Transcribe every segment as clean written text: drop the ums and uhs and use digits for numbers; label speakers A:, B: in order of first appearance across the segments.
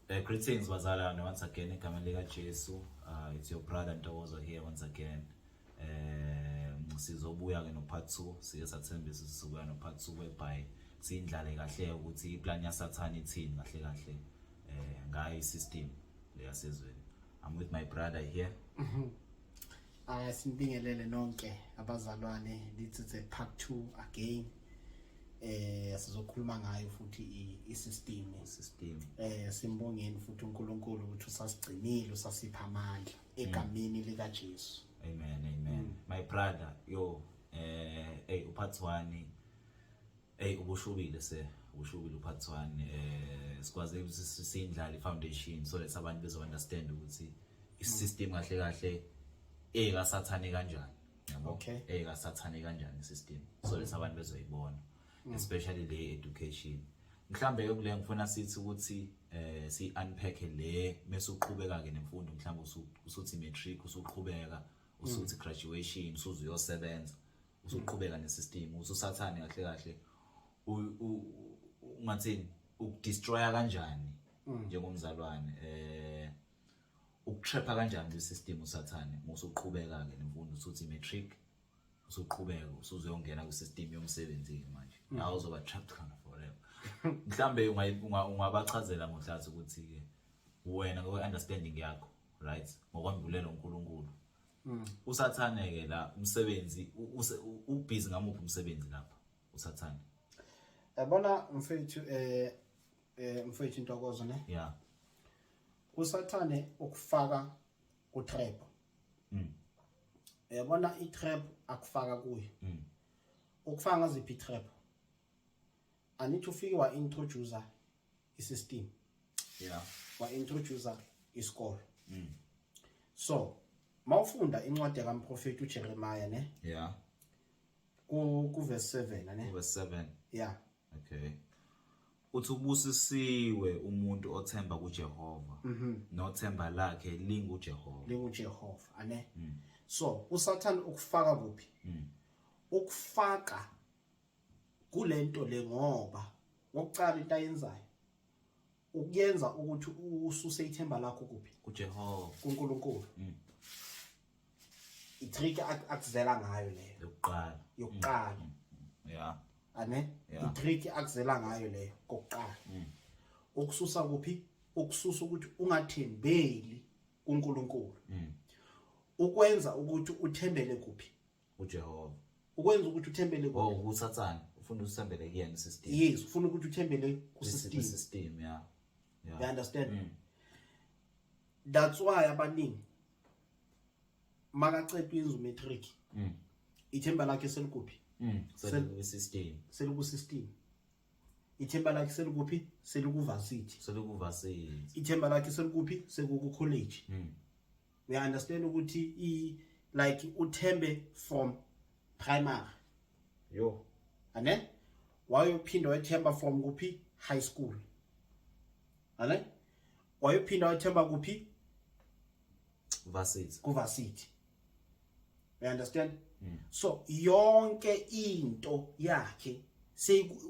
A: Greetings bazalwane once again igama lika Jesu. It's your brother Ntokozo here once again. Sizobuya ke no part 2. Siye sathembisa sizobuya no part 2 whereby sindlale kahle ukuthi iplan ya Sathane ithini kahle ngayi system leyasezweni. I'm with my brother here.
B: Sinibingelele nonke abazalwane, it's a part 2 again. Sizokhuluma ngayo futhi i-system simbongeni futhi uNkulunkulu ukuthi usasigcinile usasipha amandla egameni lika Jesu.
A: Amen. My brother upart 1 ubushubile upart 1 sikwaze ukuthi sindlala ifoundation so that abantu bezo understand ukuthi i-system kahle ka Sathane kanjani yabo.
B: Okay.
A: Ka Sathane kanjani i-system so that abantu bezoyibona. Especially the education. Mhlambe yokule ngifuna sithi ukuthi si unpack le mase uqhubeka ke nemfundo mhlambe usuthi matric usuqhubeka usuthi graduation usuze uyosebenza usuqhubeka nesystem ususathane kahle ungathini ukudestroya kanjani njengomzalwane ukutrapha kanjani isystem usathane usuqhubeka ke nemfundo usuthi matric usuqhubeka usuzongena kwisystem yomsebenzi manje awuzoba trapped kana forever. Mhlambe ungabachazela ngohlathi ukuthi ke wena ngo understanding yakho right ngokwambulela uNkulunkulu usathane ke la umsebenzi ubusy ngamuphi umsebenzi lapha usathane
B: yabona mfethu mfethu Ntokozo ne
A: yeah
B: usathane ukufaka utrap yabona itrap akufaka kuyo ukufaka ngaziphi itrap anithi ufike wa introducer isystem
A: yeah
B: wa introducer isikole so mawufunda incwadi kaMprofeti uJeremiah ne
A: yeah
B: ku verse 7 ne
A: verse 7
B: yeah
A: okay uthi ubusisiwe umuntu othemba kuJehova nothemba lakhe linguJehova
B: ane so uSathane ukufaka kuphi ukufaka kulento le ngoba ngokucala into ayenzayo ukuyenza ukuthi ususe ithemba lakho kuphi
A: kuJehova
B: kuNkulunkulu itrick akuzela ngayo leyo yokuqala
A: yeah
B: ane itrick akuzela ngayo leyo kokuqala ukususa kuphi ukususa ukuthi ungathembeli kuNkulunkulu ukwenza ukuthi uthembele kuphi
A: uJehova
B: ukwenza ukuthi uthembele kuphi
A: uSathane ufuna usithembele kuyena isystem
B: yes ufuna ukuthi uthembele
A: kusystem yeah
B: you understand that's why abaningi makaqeda inzu matric ithemba lakhe selikuphi
A: selusystem
B: ithemba lakhe selikuphi selikuvarsity ithemba lakhe selikuphi sekuku college we understand ukuthi like uthembe from primary
A: yo
B: ane wayophinda wathemba from kuphi high school ane wayophinda wathemba kuphi varsity we understand so yonke into yakhe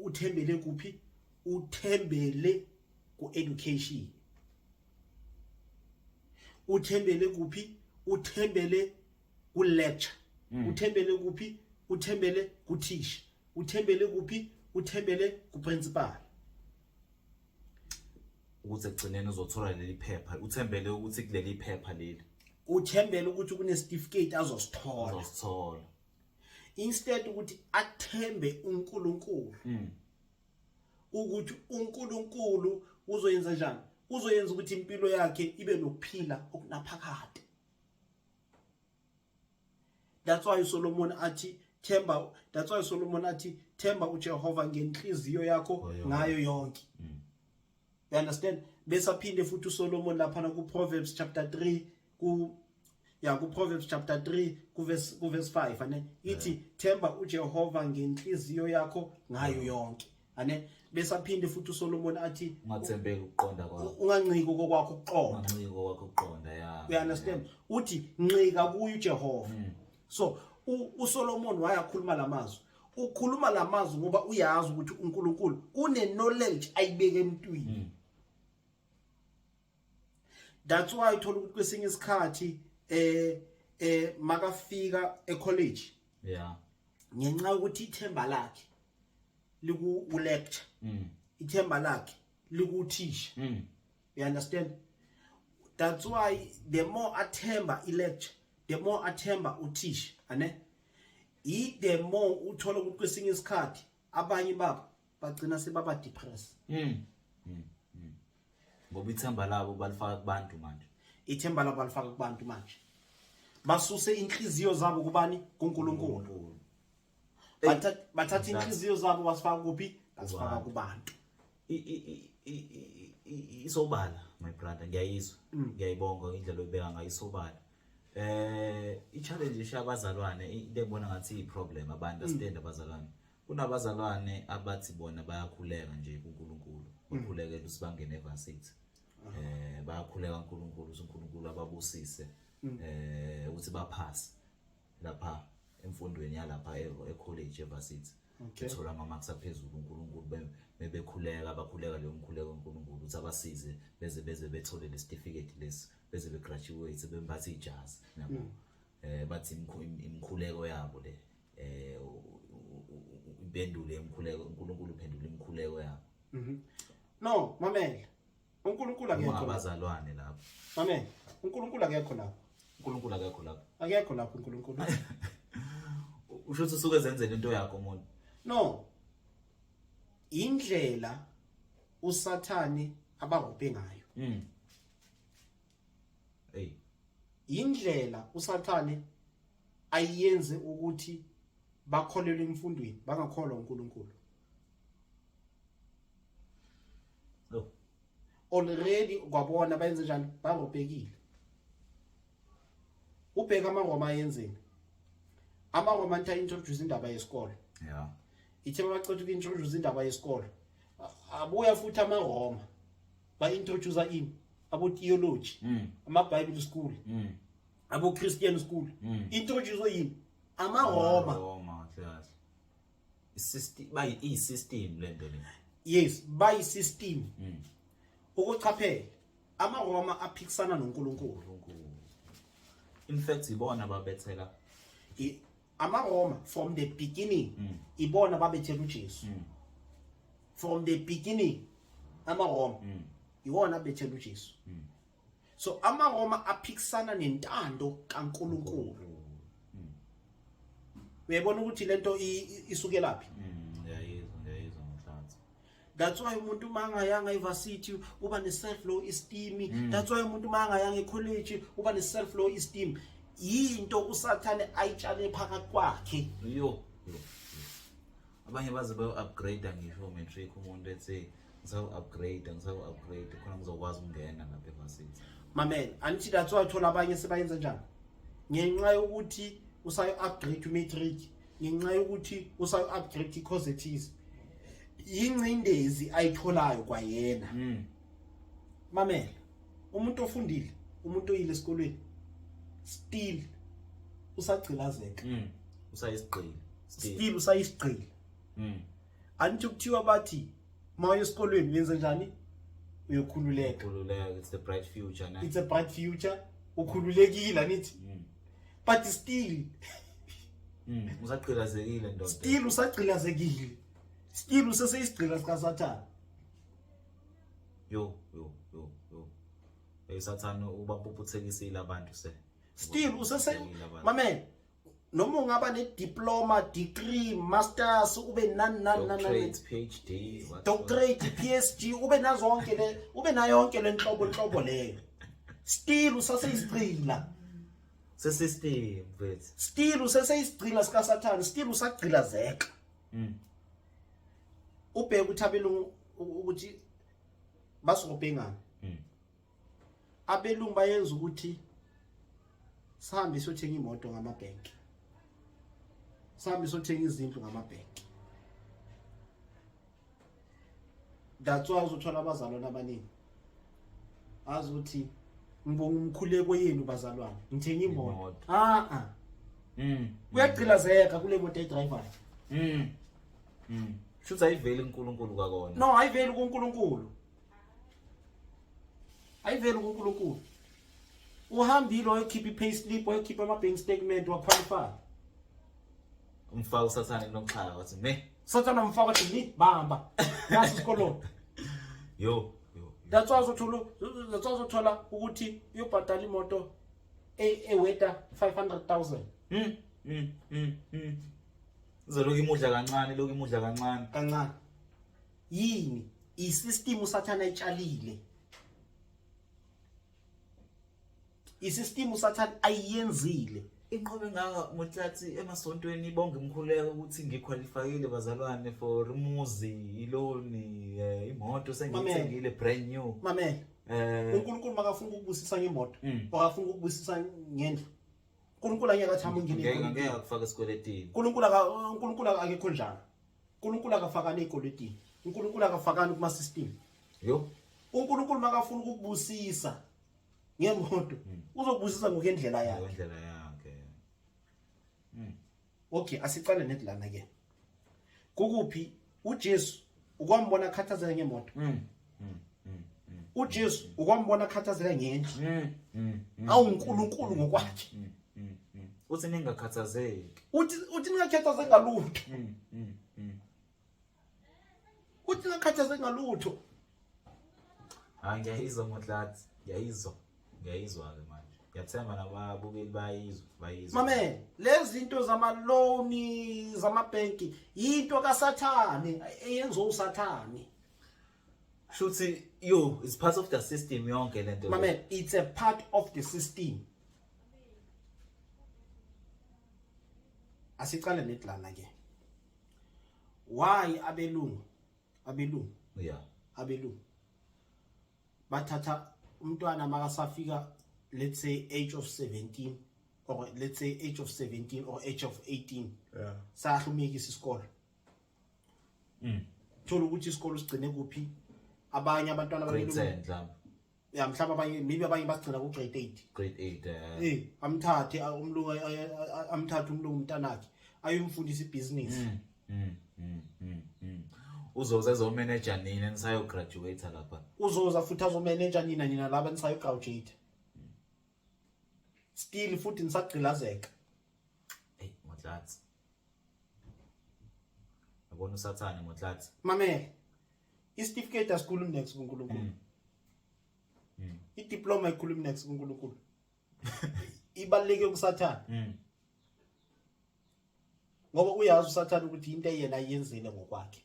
B: uthembele kuphi uthembele ku education uthembele kuphi uthembele ku lecture uthembele kuphi uthembele ku teacher uthembele kuphi uthembele ku principal
A: ukuthi egcineni uzothola leli phepha uthembele ukuthi kuleli phepha leli
B: uthembele ukuthi kune certificate azosithola instead ukuthi athembe uNkulunkulu ukuthi uNkulunkulu uzoyenza njani uzoyenza ukuthi impilo yakhe ibe nokuphila okunaphakade. That's why Solomon athi themba uJehova ngenhliziyo yakho ngayo yonke. You understand? Bese aphinde futhi uSolomon lapha ku Proverbs chapter 3 ku Proverbs chapter 3 ku verse 5 ane ithi themba uJehova ngenhliziyo yakho ngayo yonke. Ane bese aphinde futhi uSolomon athi
A: ungathembeki ukuqonda kwakho
B: unganciki kokwakho
A: ukuqonda yeah.
B: You understand? Uthi ncika kuyo uJehova. So uSolomon wayakhuluma lamazwi. Ukhuluma lamazwi ngoba uyazi ukuthi uNkulunkulu une knowledge ayibeke emntwini. That's why uthola ukuthi kwesinye isikhathi makafika ecollege
A: yeah
B: ngenxa ukuthi ithemba lakhe liku lecture ithemba lakhe likuthisha you understand. That's why the more athemba lecture, the more athemba uthisha ane the more uthola ukuthi kwesinye isikhathi abanye babo bagcina sebaba depressed
A: ngoba ithemba labo balifaka kubantu manje.
B: Ithemba labo balifaka kubantu manje basuse inhliziyo zabo kubani kuNkulunkulu. Bathatha inhliziyo zabo basifaka kuphi basifaka kubantu.
A: Isobala my brother ngiyayizwa ngiyayibonga indlela oyibeka ngayo isobala. I-challenge shabazalwane into ebona ngathi i-problem abantu understand abazalwane. Kunabazalwane abathi bona bayakhuleka nje kuNkulunkulu bakhulekela usibangene evarsity. Bayakhuleka kuNkulunkulu uNkulunkulu ababusise ukuthi baphase lapha emfundweni yalapha ecollege evarsity. Uthola ama-marks aphezulu uNkulunkulu bebekhuleka bakhuleka leyo mkhuleko uNkulunkulu ukuthi abasize beze bethole le certificate lesi beze begraduate bembathe ijazi yabo. Bathi imkhuleko yabo le ibendule imkhuleko uNkulunkulu uphendula imkhuleko yabo.
B: No mamela uNkulunkulu akekho
A: abazalwane lapho.
B: Mamela uNkulunkulu akekho lapho.
A: uNkulunkulu akekho lapho.
B: Akekho lapho uNkulunkulu.
A: Usho ukuthi usuke zenzele into yakho umuntu.
B: No. Indlela uSathane abahophe ngayo.
A: Hey.
B: Indlela uSathane ayenze ukuthi bakholelwe emfundweni bangakholwa uNkulunkulu.
A: No.
B: Already kwabona bayenze njani bahopekile. Ubheka amaRoma ayenzeni. AmaRoma anta introduce indaba yesikole.
A: Yeah.
B: Ithe bacetha ukintroduce indaba yesikole. Abuya futhi amaRoma ba introduce ini abo theology, ama Bible school, abo Christian school. Introduce yini? AmaRoma.
A: Roma class. Isystem by i-system lento le.
B: Yes, by system. Ukuchaphela amaRoma aphikisana noNkulunkulu.
A: In fact ibona babethela
B: AmaRoma from the beginning ibona babethela uJesu. From the beginning amaRoma iwona abethela uJesu. So amaRoma aphikisana nentando kaNkulunkulu. Uyabona ukuthi lento isuke laphi?
A: Ngiyayizwa ngihlanza.
B: That's why umuntu mangayanga evarsity uba ne self low esteem. That's why umuntu mangayanga ecollege uba ne self low esteem. Yinto uSathane ayitshale phakathi kwakhe.
A: Yo. Abanye baze bayo-upgrade ngisho matric umuntu ethi ngisawu-upgrade khona ngizokwazi ukungena lapha evarsity.
B: Mamela, anti that's why uthola abanye sebayenza njani? Ngenxa yokuthi usayo-upgrade matric, ngenxa yokuthi usayo-upgrade i-course ethize. Ingcindezi ayitholayo kwayena. Mamela, umuntu ofundile, umuntu oyile esikolweni still usagcilazeka.
A: Usayisigqile.
B: Still usayisigqile. Anti kuthiwa bathi maye esikolweni wenza njani? Uyokhululeka.
A: It's the bright future na.
B: It's a bright future. Ukhululekile anithi. But still
A: usagcilazekile ndoda.
B: Still usagcilazekile. Still useseyisigcila sikaSathane.
A: Yo. Sathane ubaphuphutsekisile abantu se.
B: Still mamela noma ungaba ne diploma, degree, masters ube
A: doctorate, PhD,
B: doctorate, PhD ube nazo yonke le nhlobo leyo. Still usaseyisigcila.
A: System mfethu.
B: Still useseyisigcila sikaSathane, still usagcilazeka. Ubheka uthabelungu ukuthi basogobhengana. Abelungu bayenza ukuthi sihambe siyothenga imoto ngamabhenki. Sihambe siyothenga izindlu ngamabhenki. That's why uzothola abazalwane abaningi. Azuthi ngibonga umkhuleko yenu bazalwane. Ngithenga imoto. Uyagcilazeka kule moto edriver.
A: Shothi ayiveli uNkulunkulu kakona.
B: No, ayiveli kuNkulunkulu. Ayiveli kuNkulunkulu. uhambile wayokhipha i-payslip wayokhipha ama-bank statement waqualify.
A: Umfaka usathane kunokuxhaka wathi me
B: Sathana mfaka wathi ni bamba nasi isikolo.
A: yo
B: That's why uzothola ukuthi uyobhadala imoto eweta 500,000.
A: Uzoloku imudla kancane
B: Kancane. Yini i-system usathana etshalile. I-system usathana ayiyenzile.
A: inqobe ngaka mutlathi emasontweni bonke imkhuleko ukuthi ngiqualifyile bazalwane for umuzi loan imoto sengiyithengile brand new.
B: Mamela. uNkulunkulu makafuna ukubusisa ngemoto akafuna ukubusisa ngendlu. uNkulunkulu angeke athi ungene
A: ngeke akufaka esikweletini.
B: uNkulunkulu akekho njalo. uNkulunkulu akafakani ezikoletini. uNkulunkulu akafakani kuma system.
A: Yo.
B: uNkulunkulu makafuna ukubusisa ngemoto uzobusisa ngokwendlela yakhe.
A: Ngendlela yakhe.
B: Okay, asicale nedlana ke. Kukuphi uJesu ukwambona khathazeka ngemoto? uJesu ukwambona khathazeka ngendlu? awuNkulunkulu ngokwakhe.
A: Uthi ningakhathazeki.
B: Uthi ningakhathazeki ngalutho. Uthi ningakhathazeki ngalutho.
A: Hayi ngiyayizwa Motlathi, ngiyayizwa ke manje. Ngiyathemba nababukeli bayizwa.
B: Mame, lezi zinto zama-loan zamabhenki yinto kaSathane eyenziwa uSathane.
A: Shuthi yo it's part of the system yonke lento.
B: Mame, it's a part of the system. Asicale nedlana ke. Why abelungu?
A: Yeah.
B: Abelungu. Bathatha umntwana makasafika, let's say age of 17 or let's say age of 17 or age of 18.
A: Yeah.
B: Sahlumekisa isikolo. Thola ukuthi isikolo sigcine kuphi? Abanye abantwana
A: grade 10 mhlawumbe.
B: Ya mhlawumbe abanye maybe abanye bagcina ku grade 8.
A: Grade 8.
B: Amthathe umlungu amthathe umlungu umntanakhe ayomfundisa ibusiness.
A: Uzoza ezomanager nina nisayo graduate lapha.
B: Uzoza futhi azomanager nina laba nisayo graduate. Still futhi nisagqilazeka.
A: Motlathi. Yabona uSathane Motlathi.
B: Mamela. I-certificate asikhulumi next kuNkulunkulu. I-diploma ikhulumi next kuNkulunkulu. Ibaluleke kuSathane. Ngoba uyazi uSathane ukuthi into yena ayenzile ngokwakhe.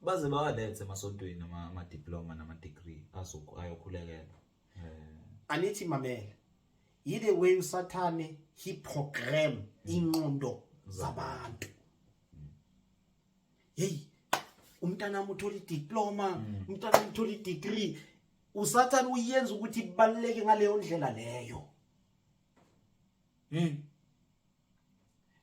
A: Baze bawalethe emasontweni ama diploma nama degree ayokhulekela.
B: Anithi mamela. Yile way uSathane he program ingqondo zabantu. Hey, umntana wami uthola idiploma, umntana wami uthola idegree. uSathane uyenza ukuthi ibaluleke ngaleyo ndlela leyo.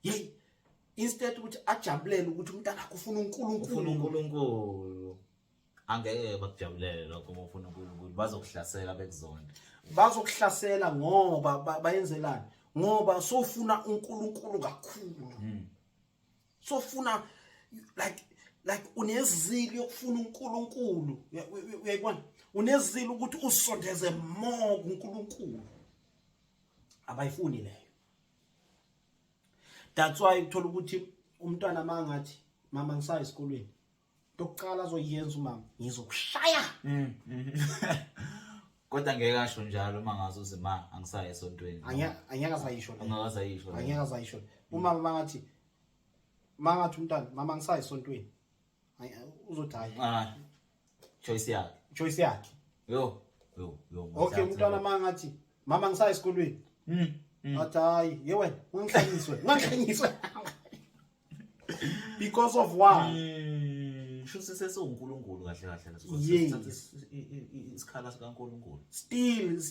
B: Hey, instead ukuthi ajabulele ukuthi umntana akhe ufuna uNkulunkulu.
A: Angeke bakujabulele lokho uma ufuna uNkulunkulu bazokuhlasela bekuzonda.
B: Bazokuhlasela ngoba bayenzelani? Ngoba sofuna uNkulunkulu kakhulu. Sofuna like unezili yokufuna uNkulunkulu. Uyayibona? Unezili ukuthi usondeze more kuNkulunkulu. Abayifuni leyo. That's why uthola ukuthi umntwana mangathi mama ngisaya esikolweni. Dokuqala azoyenza umama ngizokushaya.
A: Kodwa ngeke asho njalo uma ngazi uzima angisaya esontweni.
B: Anyaka sayisho la.
A: Angaka sayisho.
B: Umama mangathi umntwana mama ngisaya esontweni. Uzothi hayi.
A: Choice
B: yakhe.
A: Yo.
B: Okay umntwana mangathi mama ngisaya esikolweni. Hayi, ye wena ungihlanyiswe. Because of why?
A: Shuthi sesiuNkulunkulu kahle
B: Yes.
A: isikhala sikaNkulunkulu.
B: Still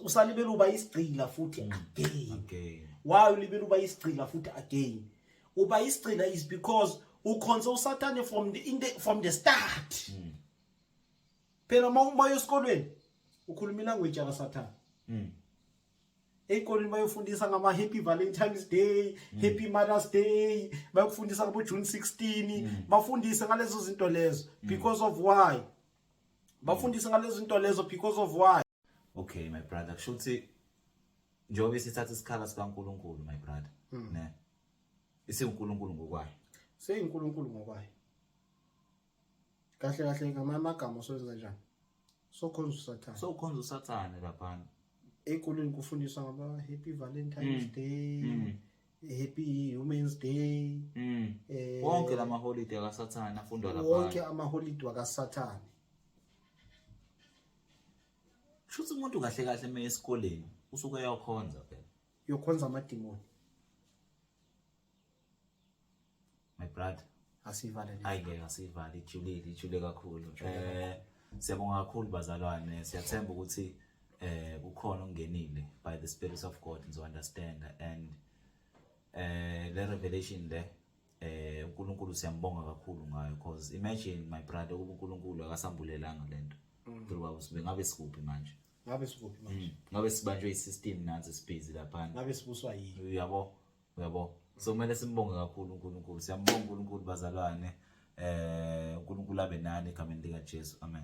B: usalibela uba isigcila futhi again. Why ulibela uba isigcila futhi again? Uba isigcila is because ukhonza uSathane from the start. Phela uma esikolweni ukhuluma ilanguage yakaSathane. Ezikoleni bayofundisa ngama Happy Valentine's Day, Happy Mother's Day, bayofundisa ngabo June 16, bafundise ngalezo zinto lezo because of why? Bafundisa ngalezo zinto lezo because of why?
A: Okay my brother, kusho ukuthi njengoba sithatha isikhala sikaNkulunkulu my brother, ne? IsiNkulunkulu ngokwayo.
B: Seyinkulunkulu ngokwayo. Kahle kahle ngamagama sowenza kanjani? Sokhonza uSathane.
A: Sokhonza uSathane lapha.
B: Ekoleni kufundiswa ngaba Happy Valentine's Day, Happy Women's Day.
A: Wonke lama holiday kaSathane afundwa lapha.
B: Wonke ama holiday kaSathane.
A: Shuthi umuntu kahle kahle eme esikoleni usuke eyokhonza phela.
B: Yokhonza amadimoni.
A: My brother,
B: asivale le.
A: Ayike asivale ijule kakhulu. Siyabonga kakhulu bazalwane, siyathemba ukuthi kukhona okungenile by the Spirit of God to understand, and the revelation there uNkulunkulu siyambonga kakhulu ngayo, because imagine my brother uNkulunkulu akasambulelanga lento. Ngoba ngabe sikuphi manje? Ngabe sibanjwe isystem nansi sibhizi lapha.
B: Ngabe sibuswa yini?
A: Uyabo. So kumele simbonge kakhulu uNkulunkulu. Siyambonga uNkulunkulu bazalwane. uNkulunkulu abe nani egameni lika Jesu. Amen.